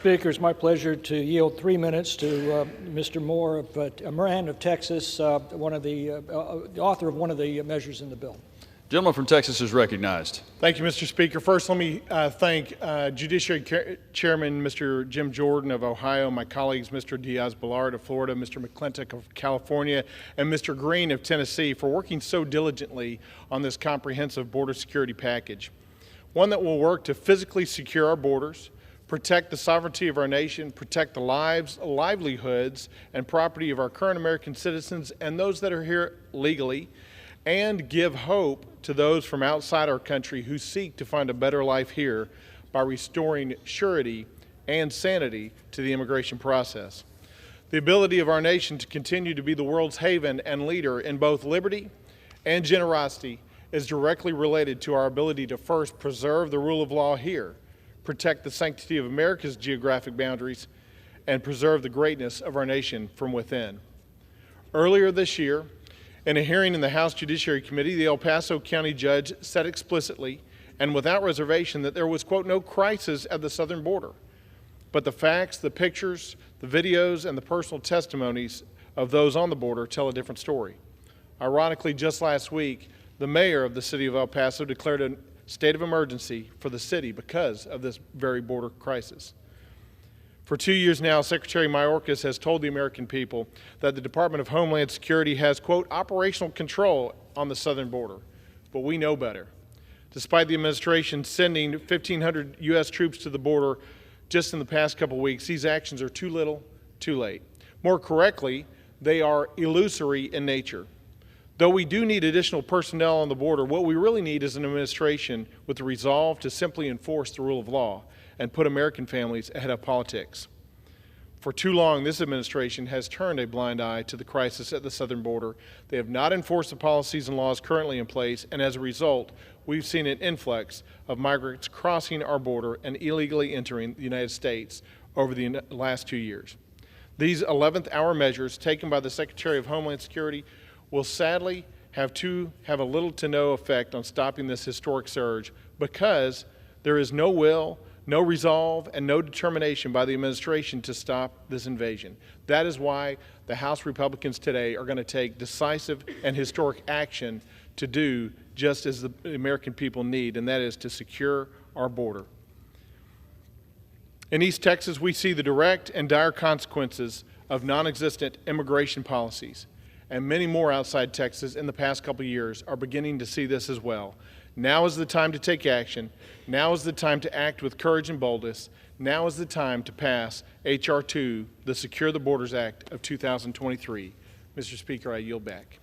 Speaker, it's my pleasure to yield 3 minutes to Mr. Moran of Texas, the author of one of the measures in the bill. Gentleman from Texas is recognized. Thank you, Mr. Speaker. First, let me thank Judiciary Chairman Mr. Jim Jordan of Ohio, my colleagues Mr. Diaz-Balart of Florida, Mr. McClintock of California, and Mr. Green of Tennessee for working so diligently on this comprehensive border security package, one that will work to physically secure our borders, protect the sovereignty of our nation, protect the lives, livelihoods, and property of our current American citizens and those that are here legally, and give hope to those from outside our country who seek to find a better life here by restoring surety and sanity to the immigration process. The ability of our nation to continue to be the world's haven and leader in both liberty and generosity is directly related to our ability to first preserve the rule of law here, protect the sanctity of America's geographic boundaries, and preserve the greatness of our nation from within. Earlier this year, in a hearing in the House Judiciary Committee, the El Paso County judge said explicitly and without reservation that there was, quote, no crisis at the southern border. But the facts, the pictures, the videos, and the personal testimonies of those on the border tell a different story. Ironically, just last week, the mayor of the city of El Paso declared a state of emergency for the city because of this very border crisis. For 2 years now, Secretary Mayorkas has told the American people that the Department of Homeland Security has, quote, operational control on the southern border, but we know better. Despite the administration sending 1,500 U.S. troops to the border just in the past couple weeks, these actions are too little, too late. More correctly, they are illusory in nature. Though we do need additional personnel on the border, what we really need is an administration with the resolve to simply enforce the rule of law and put American families ahead of politics. For too long, this administration has turned a blind eye to the crisis at the southern border. They have not enforced the policies and laws currently in place, and as a result, we've seen an influx of migrants crossing our border and illegally entering the United States over the last 2 years. These 11th hour measures taken by the Secretary of Homeland Security will sadly have a little to no effect on stopping this historic surge because there is no will, no resolve, and no determination by the administration to stop this invasion. That is why the House Republicans today are going to take decisive and historic action to do just as the American people need, and that is to secure our border. In East Texas, we see the direct and dire consequences of non-existent immigration policies. And many more outside Texas in the past couple of years are beginning to see this as well. Now is the time to take action. Now is the time to act with courage and boldness. Now is the time to pass H.R. 2, the Secure the Borders Act of 2023. Mr. Speaker, I yield back.